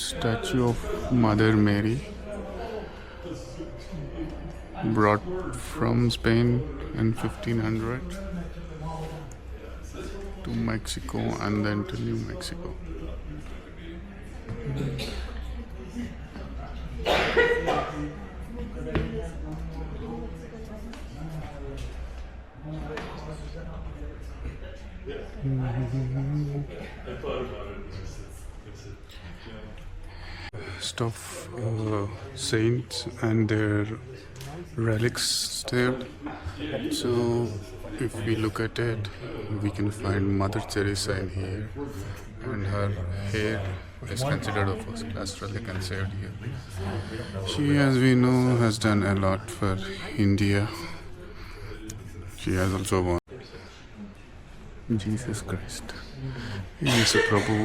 Statue of Mother Mary, brought from Spain in 1500 to Mexico and then to New Mexico. Stuff saints and their relics there. So if we look at it, we can find Mother Teresa in here, and her hair is considered a first class relic and saved here. She, as we know, has done a lot for India. She has also won Jesus Christ. He is a Prabhu.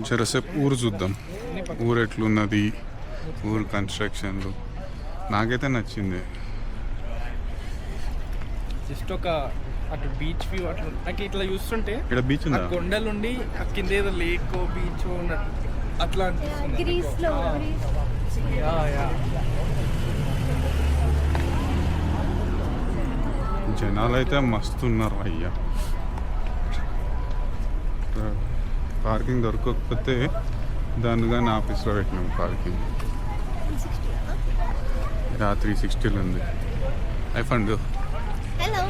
జరసేపు ఊరు చూద్దాం, ఊరు ఎట్లున్నది, ఊరు కన్స్ట్రక్షన్లు. నాకైతే నచ్చింది. Just ఒక అటు beach view అట్లా నాకు ఇట్లా చూస్తుంటే ఇక్కడ బీచ్ ఉందా, కొండలుండి కింద ఏదో లేక్ బీచ్ అట్లా జనాలు అయితే మస్తు ఉన్నారు అయ్యా. పార్కింగ్ దొరకకపోతే దానిగా నా ఆఫీస్లో పెట్టినాం పార్కింగ్. 360 ఉంది. I fund hello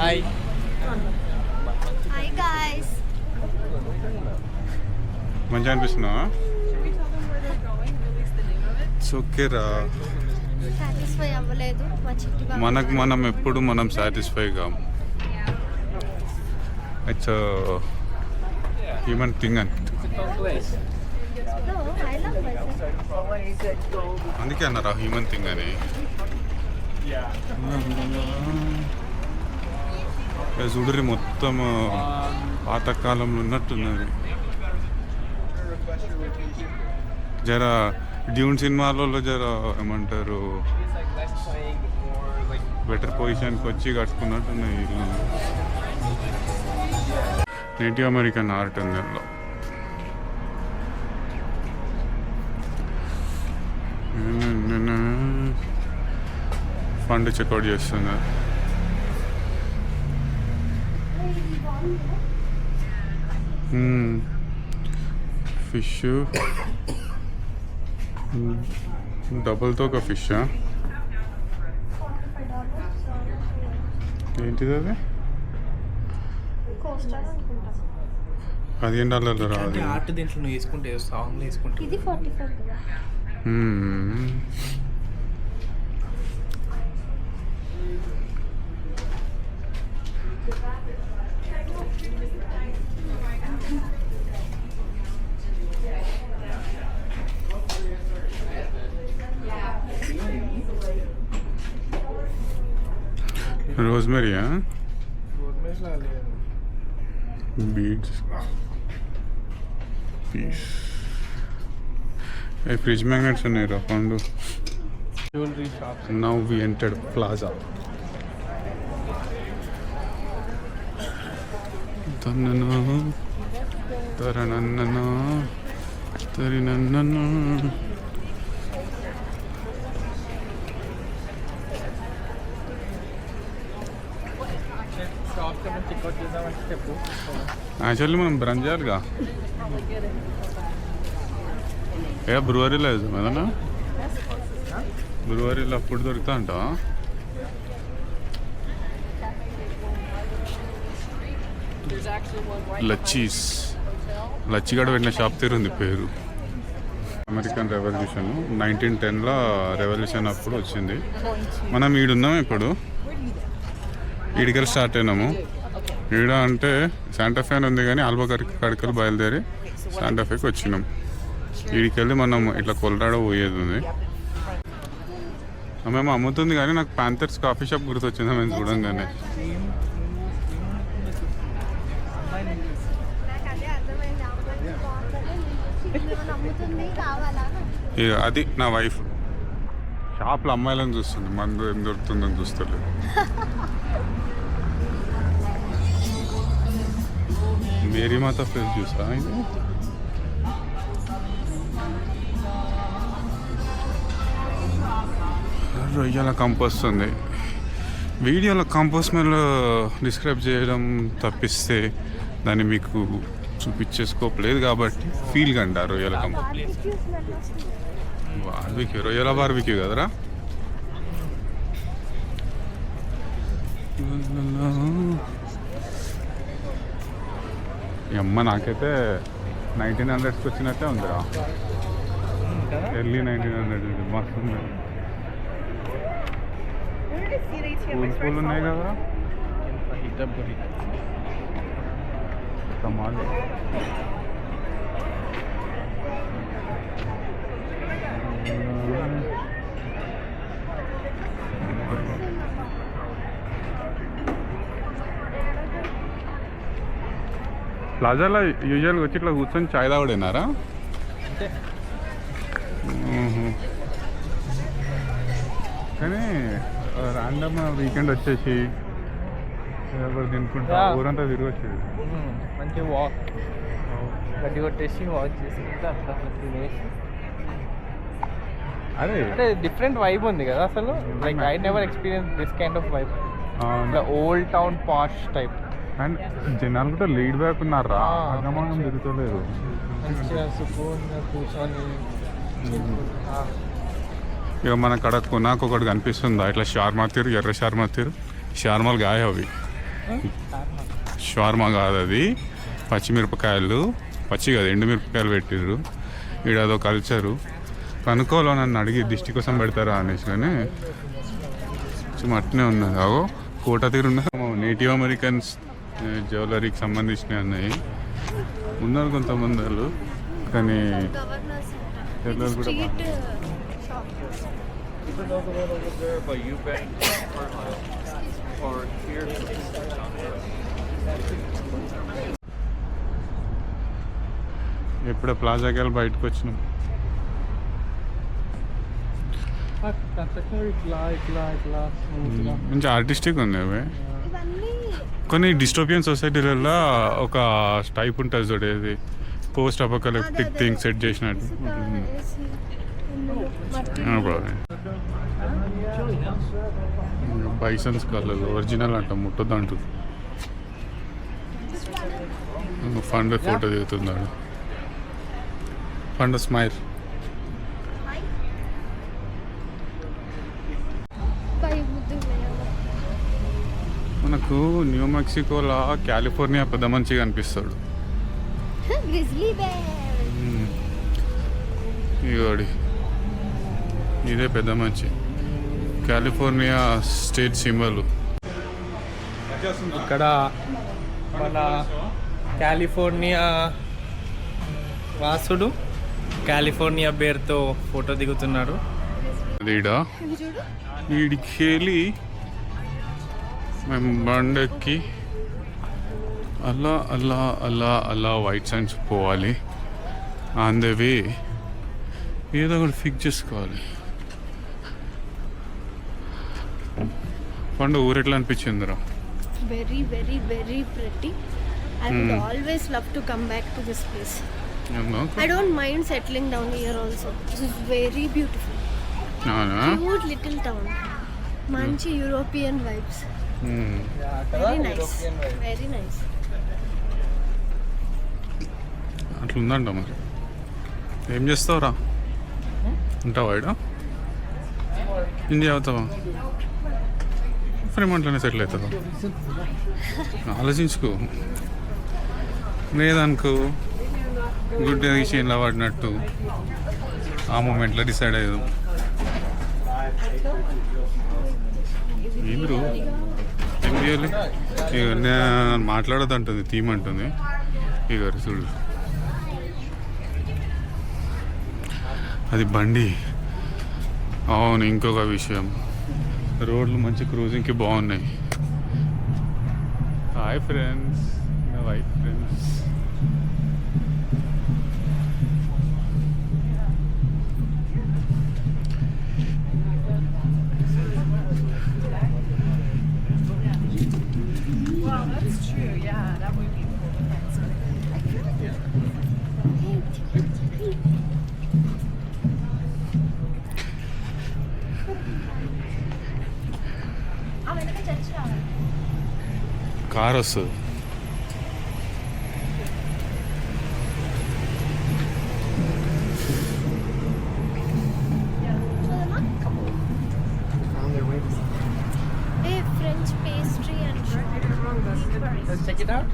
hi hi guys. మంచిగా అనిపిస్తున్నా? ఓకే రా, సాటిస్ఫై అవ్వలేదు మా చిట్టి బాబు. మనకు మనం ఎప్పుడు మనం సాటిస్ఫై కాము. ఇట్స్ హ్యూమన్ థింగ్ అని. అందుకే అన్నారా హ్యూమన్ థింగ్ అని. చూడరి మొత్తం పాతకాలంలో ఉన్నట్టున్నది. జర డ్యూన్ సినిమాలలో జర ఏమంటారు బెటర్ పొజిషన్కి వచ్చి కట్టుకున్నట్టున్నాయి ఇల్లు. నేటివ్ అమెరికన్ ఆర్ట్ ఉంది అందులో. ఫండ్ చెక్అవుట్ చేస్తున్నారు. ఫిష్ డబుల్తో ఒక ఫిష్. ఏంటిది అది? $15 రాదు. ఆర్ట్ దీంట్లో నువ్వు వేసుకుంటే సాంగ్లో వేసుకుంటే ఇది 44. రోజ్మెరీయా? Beads, piece. ఫ్రిడ్జ్ మ్యాగ్నెట్స్ ఉన్నాయి రా Pandu. Jewellery shops. Now we entered plaza. తన్ననా తరణన్ననా తరినన్ననా. యాక్చువల్లీ మనం బ్రన్ చేయాలిగా. బ్రూవరీలో వేద్దాం ఏదన్నా. బ్రూవరీలో ఫుడ్ దొరుకుతా అంట. లచ్చీస్. లచ్చిగడ పెట్టిన షాప్ తీరుంది పేరు. అమెరికన్ రెవల్యూషన్ 1910లో రెవల్యూషన్ అప్పుడు వచ్చింది. మనం ఈడున్నాం ఇప్పుడు. ఈడికెళ్ళి స్టార్ట్ అయినాము. ఈడ అంటే శాంటాఫే అని ఉంది కానీ ఆల్బకర్కి కడికలు బయలుదేరి శాంటాఫేకి వచ్చినాం. ఈడికెళ్ళి మనం ఇట్లా కొలరాడో పోయేది ఉంది. మేము అమ్ముతుంది కానీ నాకు ప్యాంథర్స్ కాఫీ షాప్ గుర్తొచ్చింది మేము చూడంగానే. ఇక అది నా వైఫ్ షాప్లో అమ్మాయిలను చూస్తుంది, మందు ఏం దొరుకుతుందని చూస్తలేదు. మేరీ మాత ఫ్రెష్ జ్యూసా ఇది? రొయ్యల కంపోస్ట్ ఉంది. వీడియోలో కంపోస్ట్ స్మెల్ డిస్క్రైబ్ చేయడం తప్పిస్తే దాన్ని మీకు చూపించే స్కోప్ లేదు కాబట్టి ఫీల్ కండి. రొయ్యల కంపోస్ట్ బార్బిక్యూ, రొయ్యల బార్బిక్యూ కదరా. ఈ అమ్మ నాకైతే 1900s వచ్చినట్టే ఉందిరా. ఎర్లీ 1900s మస్తు ఉంది. పూలు ఉన్నాయి కదా కమాలి. ప్లాజాలో యూజువల్గా వచ్చి ఇట్లా కూర్చొని చాయ్ తాగడేనారా? కానీ ర్యాండమ్ వీకెండ్ వచ్చేసి తినుకుంటా ఊరంతా తిరిగి వచ్చేది. మంచి వాక్ గడ్డి కొట్టేసి వాక్ చేసుకుంటే అట్లా తినేసి. అదే అంటే డిఫరెంట్ వైబ్ ఉంది కదా అసలు. Like I never experience this kind of vibe. Old town posh type. And జనాలు కూడా లీడ్ బ్యాక్ ఉన్నారా, అగమానం తిరుగుతలేదు. మంచిగా సుకూన్గా కూర్చొని. ఇక మన కడకు నాకు ఒకటి కనిపిస్తుందా ఇట్లా షార్మా తీరు, ఎర్ర షార్మా తీరు. షార్మాలు గాయ అవి, షార్మా కాదు అది. పచ్చిమిరపకాయలు, పచ్చి కాదు ఎండుమిరపకాయలు పెట్టిర్రు. ఈడ అదో కల్చరు. కనుక్కోలో నన్ను అడిగి దిష్టి కోసం పెడతారా అనేసి కానీ అట్నే ఉన్నది. అవో కోట తీరున్నారు. నేటివ్ అమెరికన్స్ జ్యువెలరీకి సంబంధించినవి ఉన్నాయి. ఉన్నారు కొంతమంది వాళ్ళు, కానీ పిల్లలు కూడా ఎప్పుడో ప్లాజాకి వెళ్ళి బయటకు వచ్చినాం. మంచి ఆర్టిస్టిక్ ఉంది అవి. కొన్ని డిస్టోపియన్ సొసైటీలలో ఒక టైప్ ఉంటుంది చూడేది, పోస్ట్ అపోకలిప్టిక్ థింగ్ సెట్ చేసినట్టు. బైసన్స్ కలర్ ఒరిజినల్ అంట, ముట్టదు అంటుంది. ఫండ్ ఫోటో దిగుతున్నాడు. Fund smile. మనకు న్యూ మెక్సికోలో కాలిఫోర్నియా పెద్ద మంచిగా అనిపిస్తాడు. ఇగోడి ఇదే పెద్ద మంచి, కాలిఫోర్నియా స్టేట్ సింబల్. ఇక్కడ మన కాలిఫోర్నియా వాసుడు కాలిఫోర్నియా బేర్తో ఫోటో దిగుతున్నాడు. వీడికి మేము బండెక్కి అలా అలా అలా అలా వైట్ సైన్స్ పోవాలి. ఆన్ ద వే ఏదో ఒకటి ఫిక్స్ చేసుకోవాలి. పండు ఊరు ఎట్లా అనిపించిందిరా? Very very very pretty. I would always love to come back to this place. I don't mind settling down here also. This is very beautiful. Cute little town. Manchi European vibes. Very nice. Very nice. అట్లుందంట. మరి ఏం చేస్తావురా? ఉంటావా ఇడ? India అవుతావా? ఫ్రెమంట్లోనే settle అవుతావా? ఆలోచించుకో. లేదనుకో good చేన్లో పడినట్టు ఆ మూమెంట్లో డిసైడ్ అయ్యాం. ఏంద్రు ఏం చేయాలి ఇక నేను మాట్లాడదంటుంది తీమంటుంది ఇక చూడు అది బండి. అవును ఇంకొక విషయం రోడ్లు మంచి క్రూజింగ్కి బాగున్నాయి. హాయ్ ఫ్రెండ్స్ నా వైఫ్ ఫ్రెండ్స్. కార్ వస్తుంది. Hey, French pastry and Let's check it out.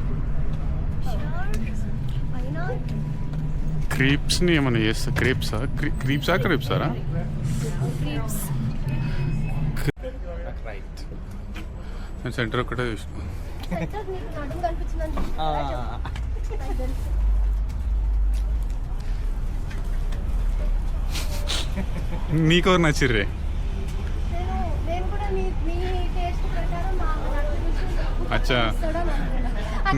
why not? క్రీప్స్ని ఏమైనా చేస్తా. క్రీప్సా క్రీప్సారా Crepes. Right. నేను సెంటర్ ఒక్కటే చూసిన. Center నీకు నడుము కనిపించిందని నాకు తెలుసు. నీకెవరు నచ్చిర్రే? నేను కూడా నీ టేస్ట్ ప్రకారం మా అచ్చా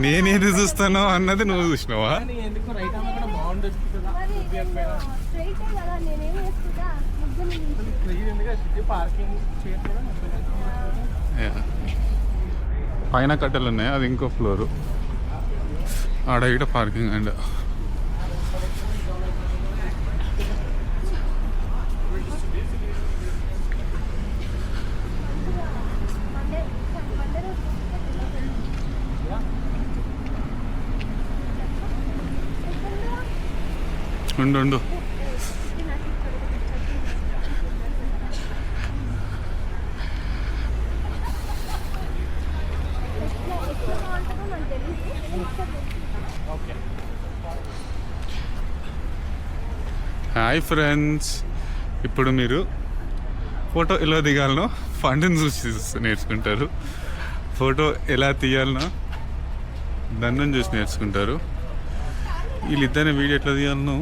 నేనేది చూస్తానో అన్నది నువ్వు చూసినావా? కానీ ఎందుకు రైట్ ఆమె కూడా బాగుండొచ్చు కదా. స్ట్రైట్ కదా నేనేం వేస్తుందా ముగ్గురు ఇది ఎందుకంటే పార్కింగ్ చైర్ కూడా Yeah. పైన కట్టెలు ఉన్నాయి అది ఇంకో ఫ్లోరు. ఆడ ఇక్కడ పార్కింగ్ అండ్ ఉండు హాయ్ ఫ్రెండ్స్. ఇప్పుడు మీరు ఫోటో ఎలా దిగాలనో ఫండ్ని చూసి నేర్చుకుంటారు. ఫోటో ఎలా తీయాలనో దండం చూసి నేర్చుకుంటారు. వీళ్ళిద్దరిని వీడియో ఎట్లా తీయాలనో